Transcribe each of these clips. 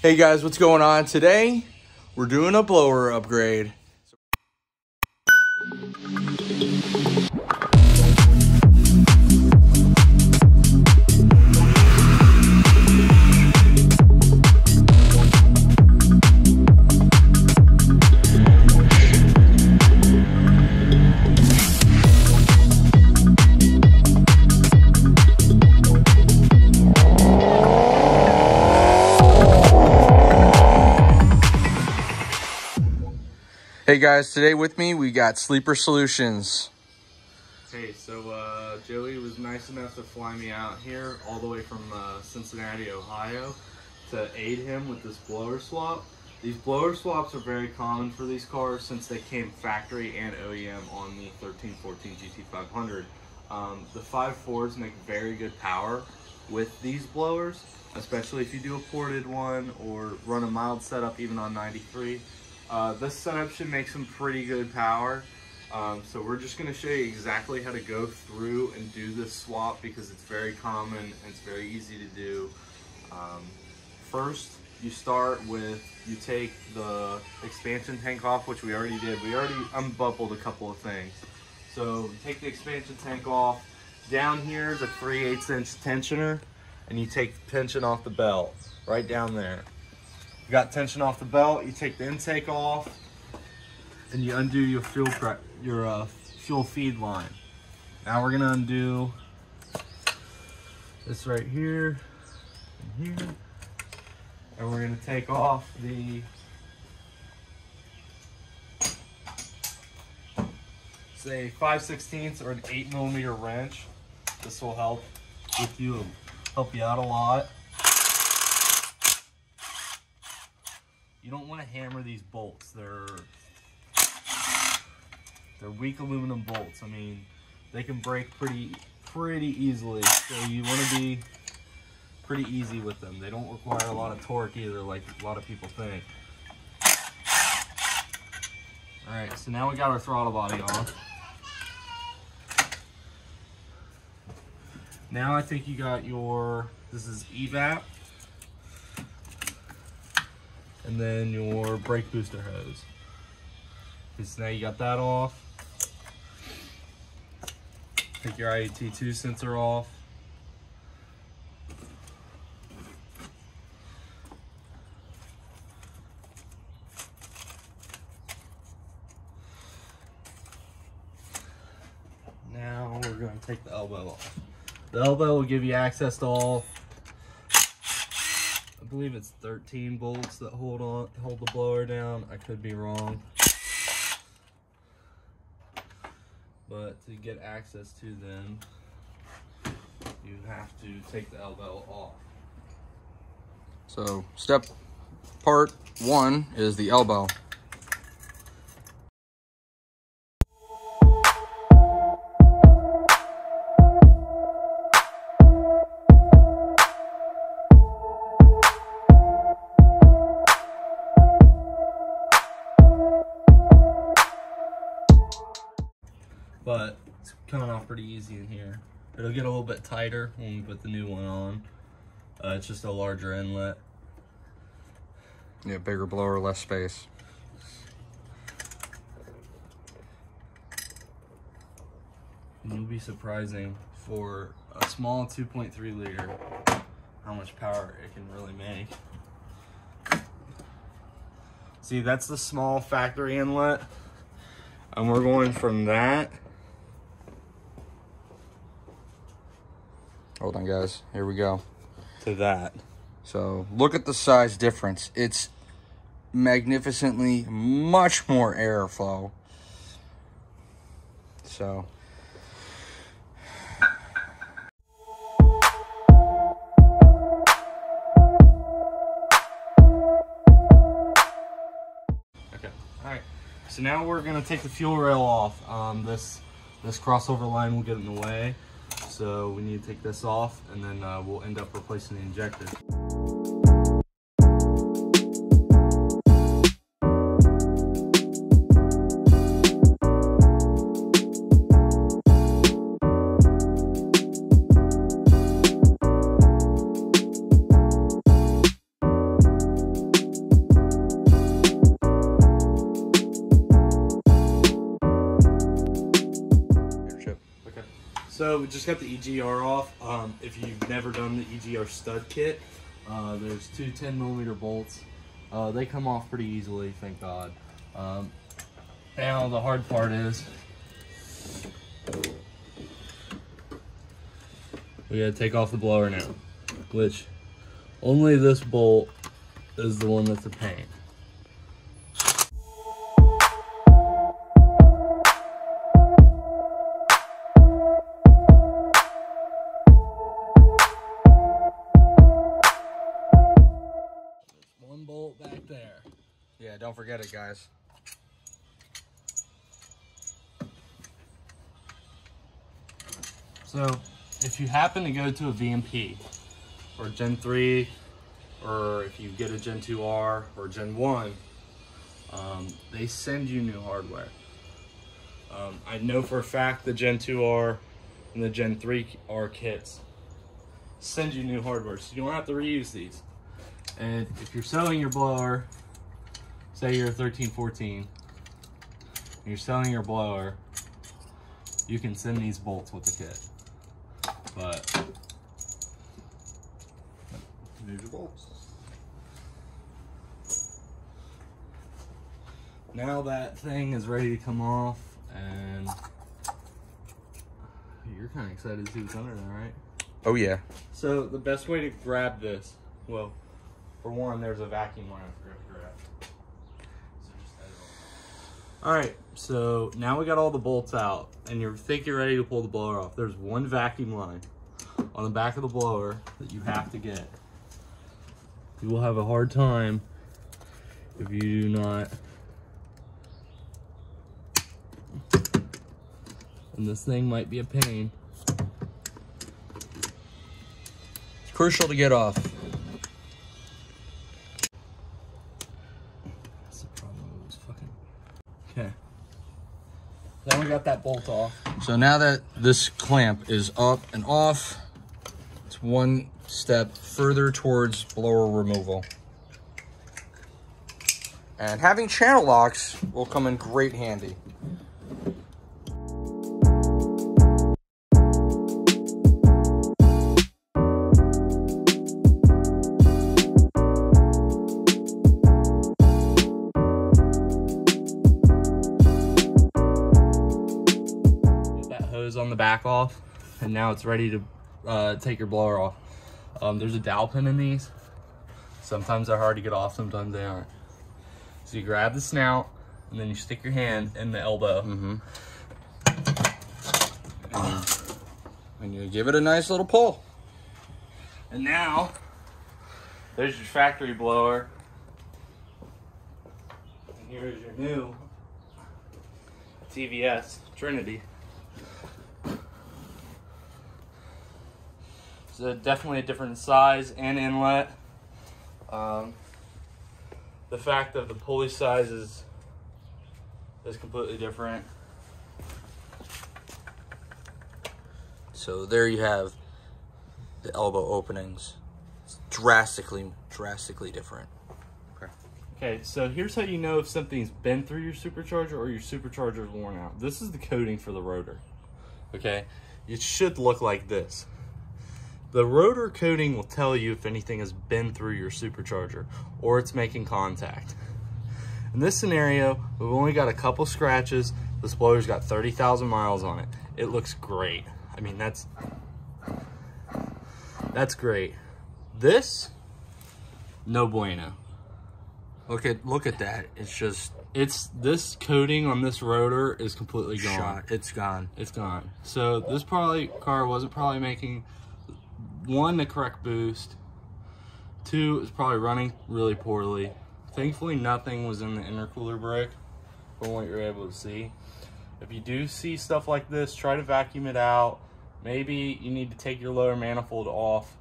Hey guys, what's going on? Today, we're doing a blower upgrade. Hey guys, today with me, we got Sleepersolutions. Hey, so Joey was nice enough to fly me out here all the way from Cincinnati, Ohio to aid him with this blower swap. These blower swaps are very common for these cars since they came factory and OEM on the 1314 GT500. The 5.4s make very good power with these blowers, especially if you do a ported one or run a mild setup even on 93. This setup should make some pretty good power. So we're just going to show you exactly how to go through and do this swap because it's very common and it's very easy to do. First, you start with, you take the expansion tank off, which we already did. We already unbuckled a couple of things. So take the expansion tank off. Down here is a 3/8 inch tensioner, and you take the tension off the belt right down there. You got tension off the belt, you take the intake off, and you undo your fuel feed line. Now we're gonna undo this right here and here, and we're gonna take off the say 5/16 or an 8mm wrench. This will help you out a lot. You don't want to hammer these bolts. They're weak aluminum bolts. I mean, they can break pretty easily. So you want to be pretty easy with them. They don't require a lot of torque either, like a lot of people think. All right, so now we got our throttle body on. Now I think you got your, this is evap, and then your brake booster hose. Okay, so now you got that off. Take your IAT2 sensor off. Now we're going to take the elbow off. The elbow will give you access to all, I believe it's 13 bolts that hold the blower down. I could be wrong. But to get access to them, you have to take the elbow off. So part one is the elbow. But it's coming off pretty easy in here. It'll get a little bit tighter when we put the new one on. It's just a larger inlet. Yeah, bigger blower, less space. And you'll be surprising for a small 2.3 liter how much power it can really make. See, that's the small factory inlet. And we're going from that. Hold on guys, here we go. To that. So look at the size difference. It's magnificently much more airflow. So okay, all right. So now we're gonna take the fuel rail off. This crossover line will get in the way. So we need to take this off, and then we'll end up replacing the injector. So we just got the EGR off. If you've never done the EGR stud kit, there's two 10mm bolts. They come off pretty easily, thank God. Now the hard part is we gotta take off the blower now, which only this bolt is the one that's a pain. There's one bolt back there. Yeah, don't forget it, guys. So if you happen to go to a VMP or Gen 3, or if you get a Gen 2R or Gen 1, they send you new hardware. I know for a fact the Gen 2R and the Gen 3R kits send you new hardware, so you don't have to reuse these. And if you're selling your blower, say you're a 1314, and you're selling your blower, you can send these bolts with the kit. But Here's your bolts. now that thing is ready to come off, and you're kind of excited to see what's under there, right? Oh yeah. So the best way to grab this, well, for one, there's a vacuum line I forgot to grab. So just head it on. All right, so now we got all the bolts out, and you think you're ready to pull the blower off. There's one vacuum line on the back of the blower that you have to get. You will have a hard time if you do not. And this thing might be a pain. It's crucial to get off. That's the problem with this fucking. Okay. Then we got that bolt off. So now that this clamp is up and off, it's one step further towards blower removal. And having channel locks will come in great handy. On the back off, and now it's ready to take your blower off. There's a dowel pin in these. Sometimes they're hard to get off, sometimes they aren't. So you grab the snout and then you stick your hand in the elbow. And you give it a nice little pull. And now there's your factory blower, and here's your new TVS Trinity. So definitely a different size and inlet. The fact that the pulley size is completely different. So there you have the elbow openings. It's drastically different. Okay, so here's how you know if something's been through your supercharger or your supercharger's worn out. This is the coating for the rotor. Okay, it should look like this. The rotor coating will tell you if anything has been through your supercharger or it's making contact. In this scenario, we've only got a couple scratches. This blower's got 30,000 miles on it. It looks great. I mean, that's great. This, no bueno. Look at that. This coating on this rotor is completely gone. Shot. It's gone. It's gone. So this car wasn't probably making, one, the correct boost. Two, it's probably running really poorly. Thankfully, nothing was in the intercooler brick from what you're able to see. If you do see stuff like this, try to vacuum it out. Maybe you need to take your lower manifold off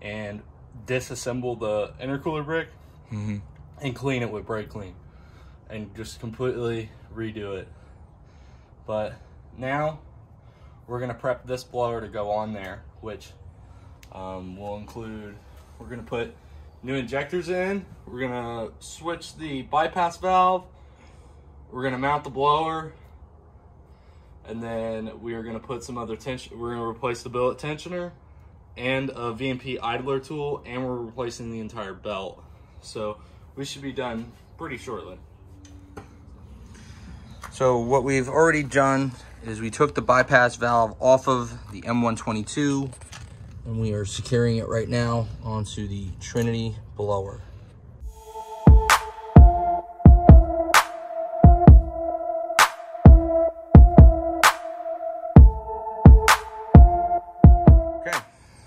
and disassemble the intercooler brick and clean it with brake clean and just completely redo it. But now we're gonna prep this blower to go on there, which will include, we're gonna put new injectors in, we're gonna switch the bypass valve, we're gonna mount the blower, And then we are going to put some other tension. We're going to replace the billet tensioner and a VMP idler tool, and we're replacing the entire belt. So we should be done pretty shortly. So what we've already done is we took the bypass valve off of the M122 and we are securing it right now onto the Trinity blower.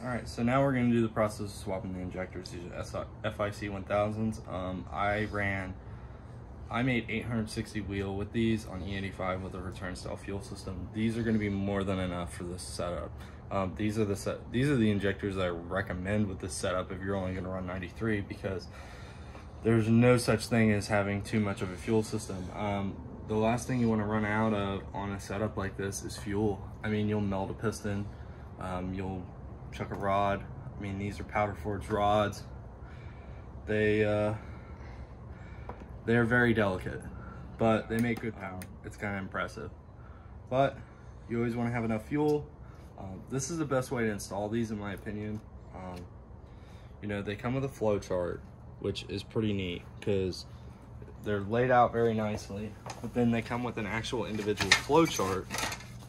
Alright, so now we're going to do the process of swapping the injectors. These are FIC 1000s. I made 860 wheel with these on E85 with a return style fuel system. These are going to be more than enough for this setup. These are the injectors I recommend with this setup if you're only going to run 93, because there's no such thing as having too much of a fuel system. The last thing you want to run out of on a setup like this is fuel. I mean, you'll melt a piston, you'll chuck a rod. I mean, these are powder forged rods. They're very delicate, but they make good power. It's kind of impressive. But you always want to have enough fuel. This is the best way to install these, in my opinion. You know, they come with a flow chart, which is pretty neat because they're laid out very nicely, but then they come with an actual individual flow chart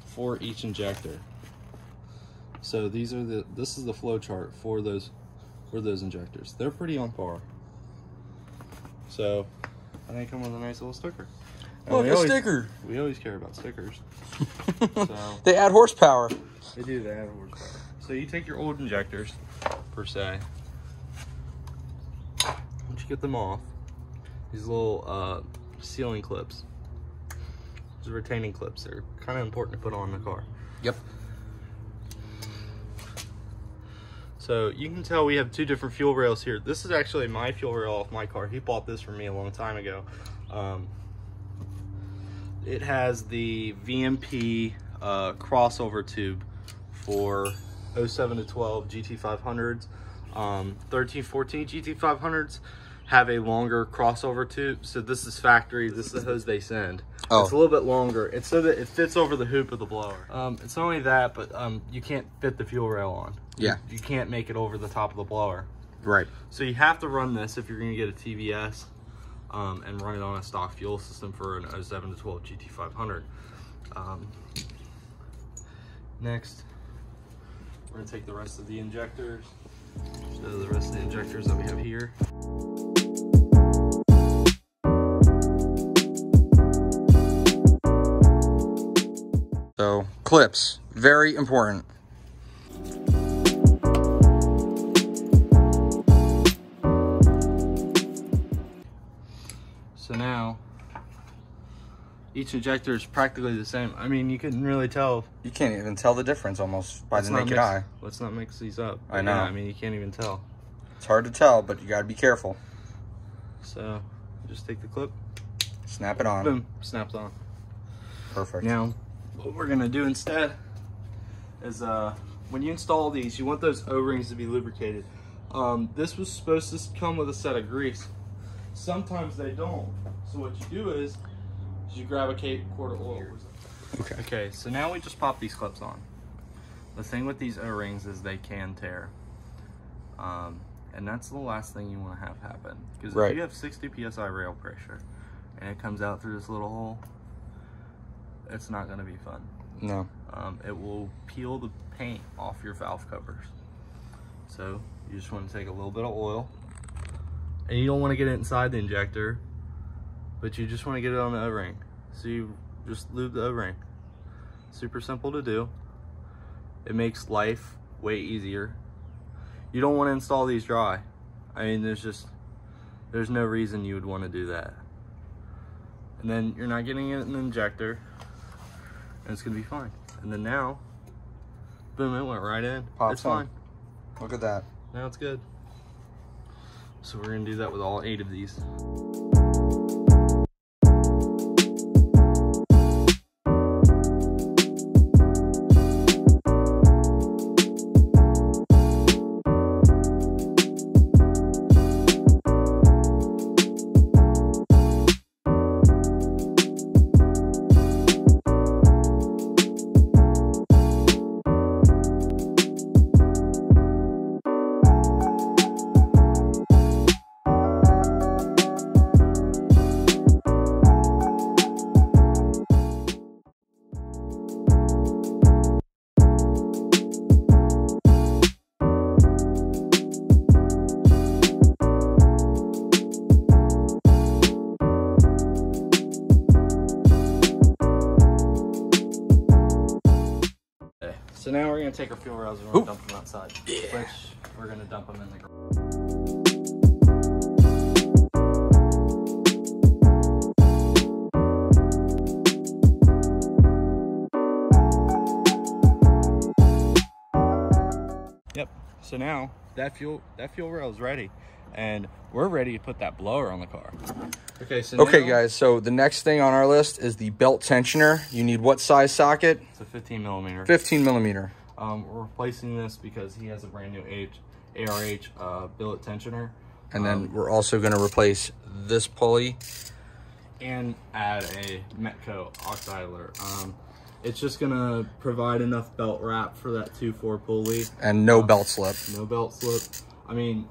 for each injector. So this is the flow chart for those injectors. They're pretty on par. So, and they come with a nice little sticker. Look, a sticker. We always care about stickers. So they add horsepower. They do. They add horsepower. So you take your old injectors, per se. Once you get them off, these little sealing clips, these are retaining clips. They're kind of important to put on the car. Yep. So you can tell we have two different fuel rails here. This is actually my fuel rail off my car. He bought this for me a long time ago. It has the VMP crossover tube for 07 to 12 GT500s. 13, 14 GT500s have a longer crossover tube. So this is factory. This is the hose they send. Oh. It's a little bit longer. It's so that it fits over the hoop of the blower. It's not only that, but you can't fit the fuel rail on. Yeah. You can't make it over the top of the blower. Right. So you have to run this if you're going to get a TVS and run it on a stock fuel system for an 07 to 12 GT500. Next, we're going to take the rest of the injectors. So the rest of the injectors that we have here. So clips, very important. So now, each injector is practically the same. I mean, you couldn't really tell. You can't even tell the difference almost by the naked eye. Let's not mix these up. I know. Yeah, I mean, you can't even tell. It's hard to tell, but you gotta be careful. So, just take the clip. Snap it on. Boom, snaps on. Perfect. Now, what we're gonna do instead is when you install these, you want those O-rings to be lubricated. This was supposed to come with a set of grease. Sometimes they don't. So what you do is you grab a quart of oil. Okay. Okay, so now we just pop these clips on. The thing with these O-rings is they can tear. And that's the last thing you want to have happen. Because if you have 60 PSI rail pressure and it comes out through this little hole, it's not going to be fun. No. It will peel the paint off your valve covers. So you just want to take a little bit of oil, and you don't want to get it inside the injector, but you just want to get it on the O-ring. So you just lube the O-ring. Super simple to do. It makes life way easier. You don't want to install these dry. I mean, there's no reason you would want to do that. And then you're not getting it in the injector, and it's gonna be fine. And then now, boom, it went right in. It's fine. Look at that. Now it's good. So we're gonna do that with all 8 of these. gonna take our fuel rails and we're gonna dump them outside. Yeah. Which we're gonna dump them in the garage. Yep. So now that fuel rail is ready, and we're ready to put that blower on the car. Okay. So okay, guys. So the next thing on our list is the belt tensioner. You need what size socket? It's a 15 millimeter. 15 millimeter. We're replacing this because he has a brand new ARH billet tensioner. And then we're also going to replace this pulley. And add a Metco ox-idler. It's just going to provide enough belt wrap for that 2.4 pulley. And no belt slip. No belt slip. I mean,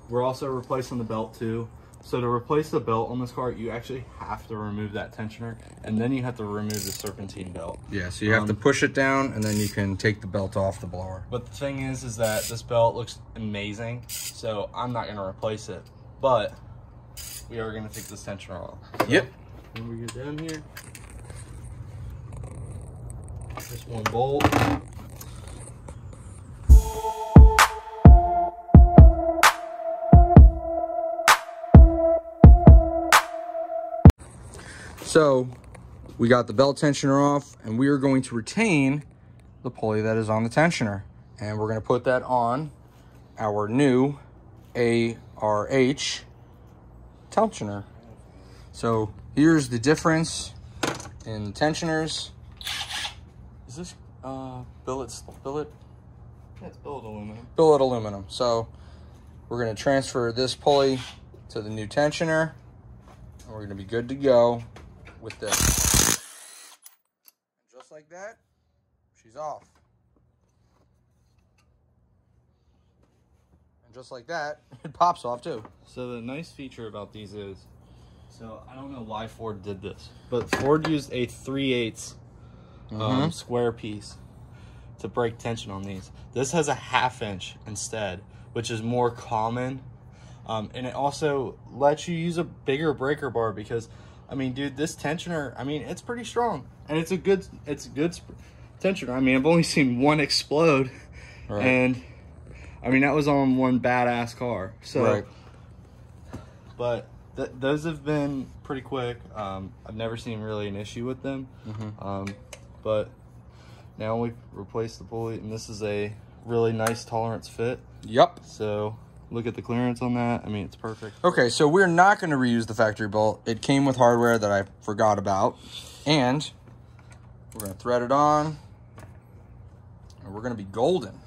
we're also replacing the belt too. So to replace the belt on this car, you actually have to remove that tensioner, and then you have to remove the serpentine belt. Yeah, so you have to push it down, and then you can take the belt off the blower. But the thing is that this belt looks amazing, so I'm not going to replace it. But we are going to take this tensioner off. So yep. when we get down here, just one bolt. So we got the belt tensioner off, and we are going to retain the pulley that is on the tensioner. And we're going to put that on our new ARH tensioner. So here's the difference in the tensioners. Is this billet? Yeah, it's billet aluminum. Billet aluminum. So we're going to transfer this pulley to the new tensioner, and we're going to be good to go with this. And just like that, she's off. And just like that, it pops off too. So the nice feature about these is, so I don't know why Ford did this, but Ford used a 3/8 square piece to break tension on these. This has a 1/2 inch instead, which is more common. And it also lets you use a bigger breaker bar because, I mean, dude, this tensioner, I mean, it's pretty strong, and it's a good tensioner. I mean, I've only seen one explode, right. And I mean, that was on one badass car. So, right. But those have been pretty quick. I've never seen really an issue with them. But now we've replaced the pulley, and this is a really nice tolerance fit. Yep. So look at the clearance on that. I mean, it's perfect. Okay, so we're not going to reuse the factory bolt. It came with hardware that I forgot about. And we're going to thread it on. And we're going to be golden.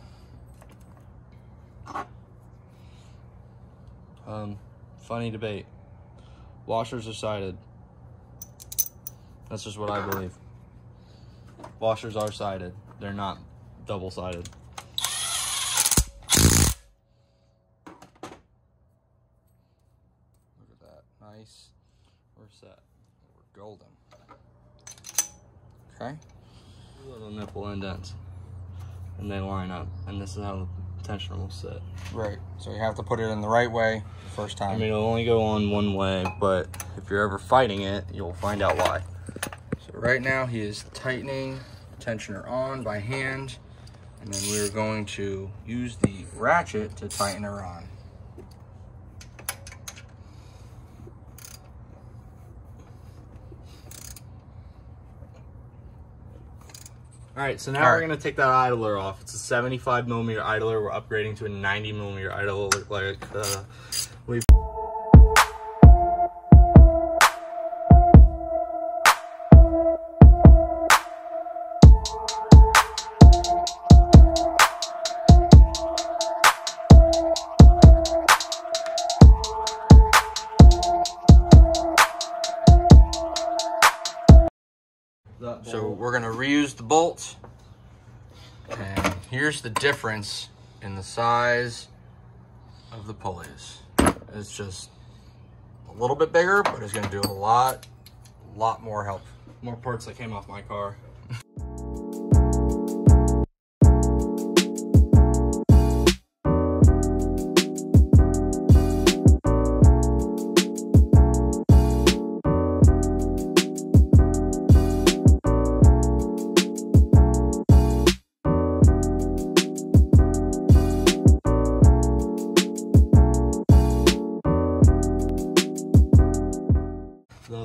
Funny debate. Washers are sided. That's just what I believe. Washers are sided. They're not double-sided. Nice. We're set. We're golden. Okay. Little nipple indents, and they line up, and this is how the tensioner will sit. Right. So you have to put it in the right way the first time. I mean, it'll only go on one way, but if you're ever fighting it, you'll find out why. So right now he is tightening the tensioner on by hand, and then we're going to use the ratchet to tighten her on. All right, so now we're gonna take that idler off. It's a 75 millimeter idler. We're upgrading to a 90 millimeter idler. Like we've. So we're gonna reuse the bolt, and here's the difference in the size of the pulleys. It's just a little bit bigger, but it's gonna do a lot more help. More parts that came off my car.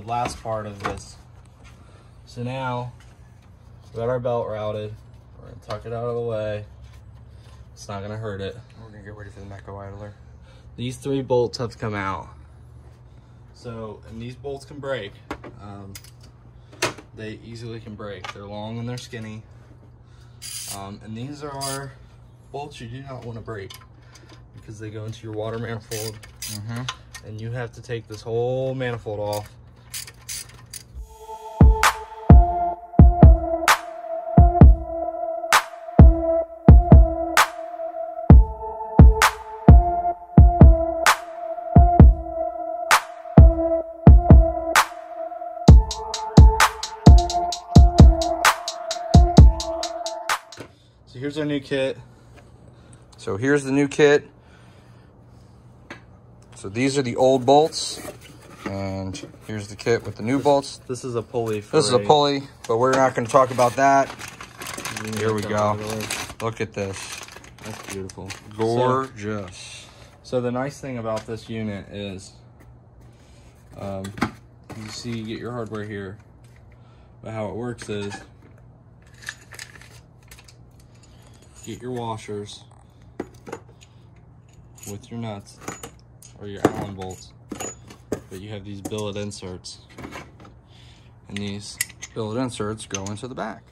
last part of this. So now we got our belt routed. We're gonna tuck it out of the way. It's not gonna hurt it. We're gonna get ready for the Mecco idler. These 3 bolts have come out. So, and these bolts can break. They easily can break. They're long and they're skinny. And these are bolts you do not want to break because they go into your water manifold. And you have to take this whole manifold off. So here's our new kit. So here's the new kit. So these are the old bolts, and here's the kit with the new bolts. This is a pulley. This is a pulley, but we're not going to talk about that. Here we go. Look at this. That's beautiful. Gorgeous. So the nice thing about this unit is, you see, you get your hardware here, but how it works is, get your washers with your nuts or your Allen bolts, but you have these billet inserts, and these Billet inserts go into the back.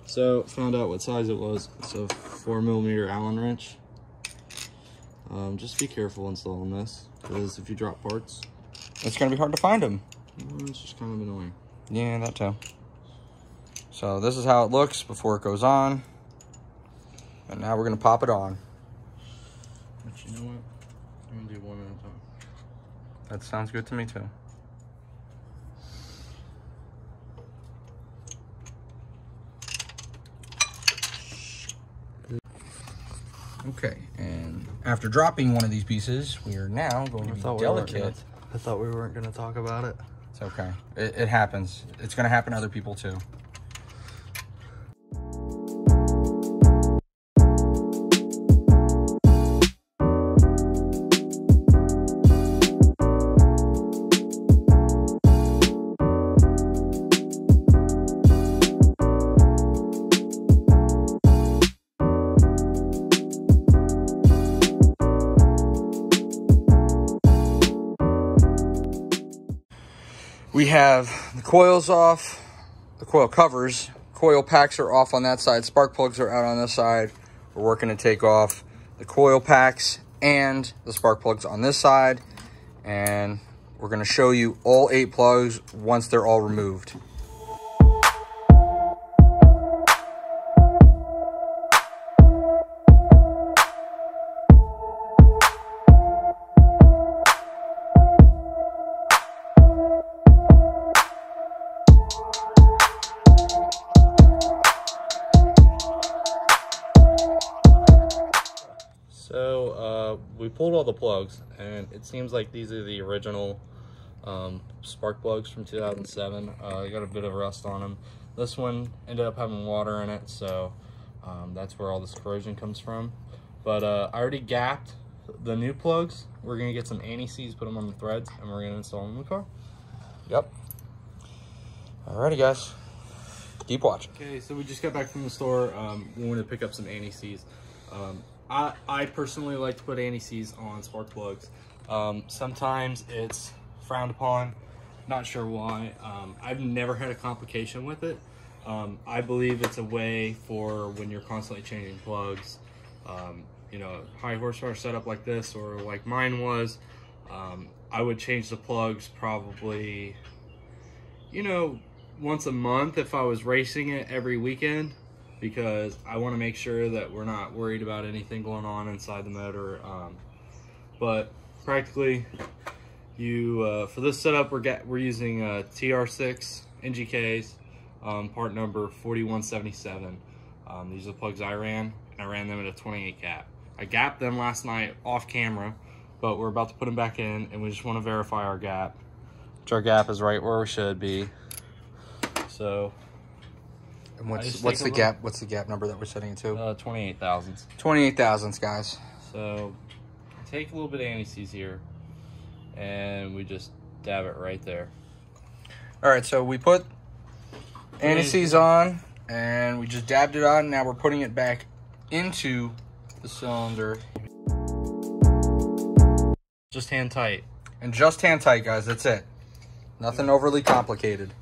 So found out what size it was. It's a 4mm Allen wrench. Just be careful installing this, because if you drop parts, It's going to be hard to find them. it's just kind of annoying. Yeah, that too. So this is how it looks before it goes on. And now we're going to pop it on. But you know what? I'm gonna do one at a time. That sounds good to me too. Okay, and after dropping one of these pieces, we are now going to be delicate. I thought we weren't gonna talk about it. It's okay. It happens. It's going to happen to other people too. We have the coils off, the coil covers, coil packs are off on that side, spark plugs are out on this side. We're working to take off the coil packs and the spark plugs on this side, and we're going to show you all 8 plugs once they're all removed. So we pulled all the plugs, and it seems like these are the original spark plugs from 2007. They got a bit of rust on them. This one ended up having water in it, so that's where all this corrosion comes from. But I already gapped the new plugs. We're gonna get some anti-seize, put them on the threads, and we're gonna install them in the car. Yep. Alrighty, guys. Keep watching. Okay, so we just got back from the store. We wanted to pick up some anti-seize. I personally like to put anti-seize on spark plugs. Sometimes it's frowned upon, not sure why. I've never had a complication with it. I believe it's a way for when you're constantly changing plugs, you know, high horsepower setup like this, or like mine was, I would change the plugs probably, you know, once a month if I was racing it every weekend, because I want to make sure that we're not worried about anything going on inside the motor. But practically, for this setup, we're using TR6 NGKs, part number 4177. These are the plugs I ran, and I ran them at a 28 gap. I gapped them last night off camera, but we're about to put them back in, and we just want to verify our gap. Which our gap is right where we should be. So. And what's the gap? What's the gap number that we're setting it to? 28 thousandths. 28 thousandths, guys. So take a little bit of anti-seize here, and we just dab it right there. All right, so we put anti-seize on, and we just dabbed it on. Now we're putting it back into the cylinder. Just hand tight. And just hand tight, guys. That's it. Nothing overly complicated.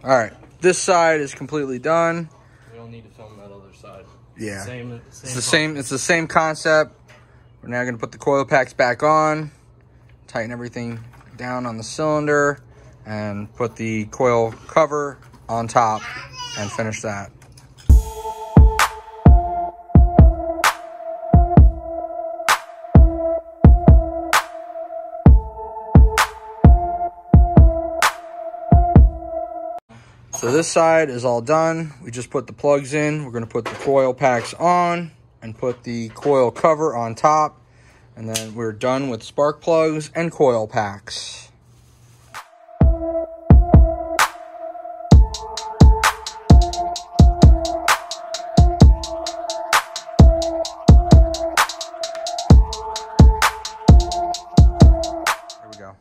All right, this side is completely done. We don't need to film that other side. Yeah, It's the same concept. We're now going to put the coil packs back on, tighten everything down on the cylinder, and put the coil cover on top and finish that. So this side is all done. We just put the plugs in. We're going to put the coil packs on and put the coil cover on top. And then we're done with spark plugs and coil packs. There we go.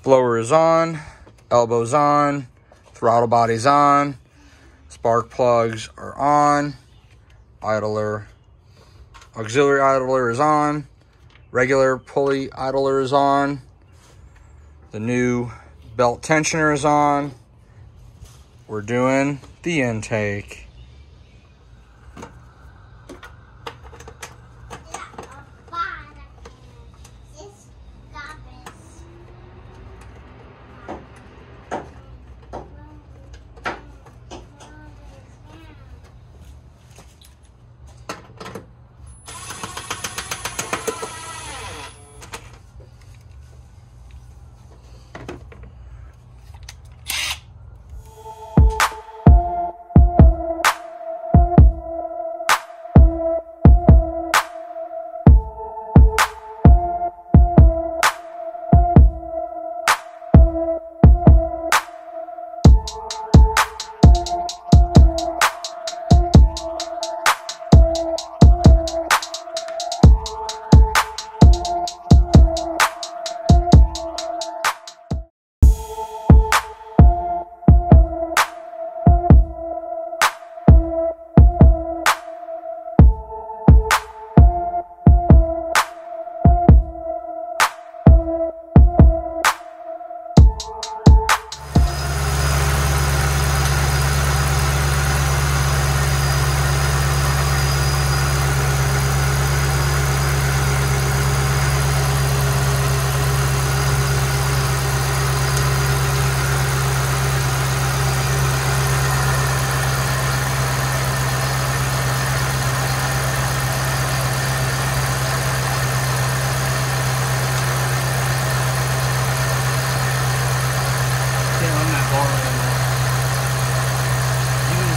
Blower is on, elbow's on, throttle body's on, spark plugs are on, idler, auxiliary idler is on, regular pulley idler is on, the new belt tensioner is on. We're doing the intake.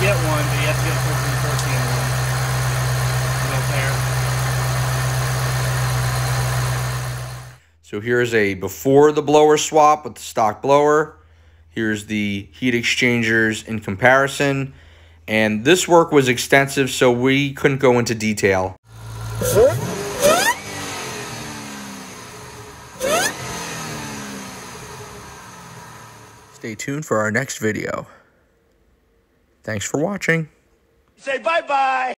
get one, but you have to get a 1414 one. So here's a before the blower swap with the stock blower. Here's the heat exchangers in comparison. And this work was extensive, so we couldn't go into detail. Stay tuned for our next video. Thanks for watching. Say bye-bye.